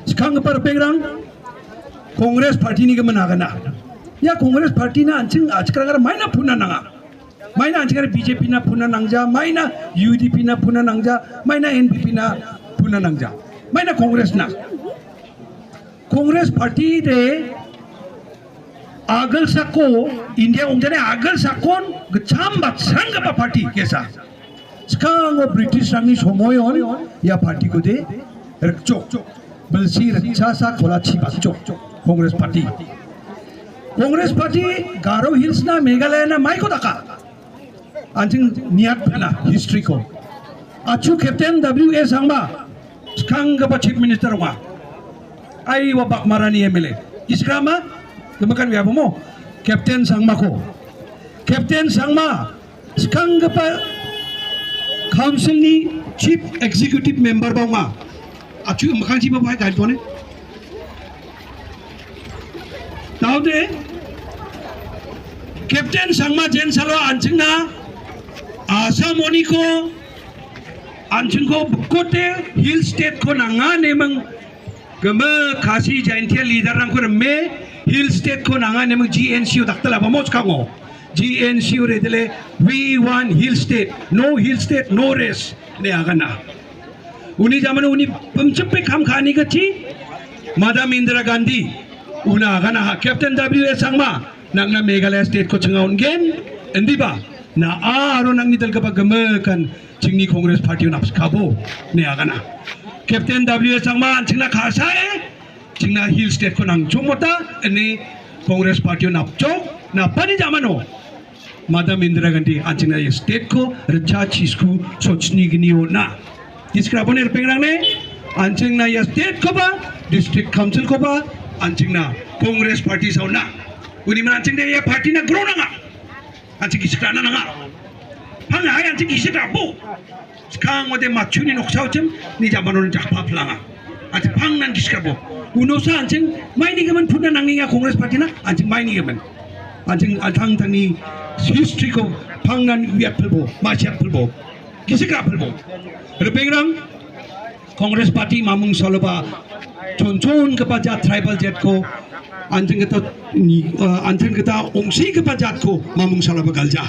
Sekarang perpegrang Kongres Parti ni kemenangan ya Kongres Parti na anjing sekarang mana puna nanga mana anjing BJP na puna nangja mana UDP na puna nangja mana NPP na puna nangja mana Kongres na Kongres Parti de agal sako India ungjane agal sakon gecambat sangga parti kesa sekarang British rangi somoyon ya parti ko de rekcok belsi rekcasa kolachi bacok Kongres Parti Garo Hills na Meghalaya na mai ko daka anjing niat na history ko acu Captain W.A. Sangma sekarang gapa Chief Minister wa ai wa bakmarani MLA iskrama kemakan wiapo mo Captain Sangma ko Captain Sangma sekarang gapa Council ni Chief Executive Member ba ma acu makan chief ba kai tone tahu deh Captain Sangma Jen Salwa anjing na Asam Moniko anjing ko kote Hill State ko nanga nemang gema kasi jaintia leader nang ko me Hill State ko nanga nemang GNCU daktala ba mo kango GNCU redele we want Hill State no race ne agana uni zaman uni pemcepe kam khani kachi Madam Indira Gandhi una agana Captain W.A. Sangma nang na Meghalaya State ko cengaun gen endi ba na aro nang nidal kapag gemekan cingni Kongres Parti naps kabo ne agana Captain W.A. Sangma cingna khasae cingna Hill State ko nang chomota ini Kongres Parti napchok na pani jamano Madam Indira Gandhi cingna state ko recha chisku sochni gniyo na iskra boner pengrang ne cingna ya state ko ba district council ko ba cingna Kongres Parti sauna uni manancing dia ya parti na grow na nga anjing iskra na nga hang hai anjing iskra bo sekarang ode machuni noksau cem ni jamanon jakpa planga anjing hang nan iskra bo uno sa anjing mai ni gaman puna nanginga Kongres Parti na anjing mai ni gaman anjing athang tani history ko hang nan wiat pelbo machiat pelbo iskra pelbo repengrang Kongres Parti mamung saloba chon kepada tribal jet ko anjing kita ongsi kepada jat ko mamung salah bagalja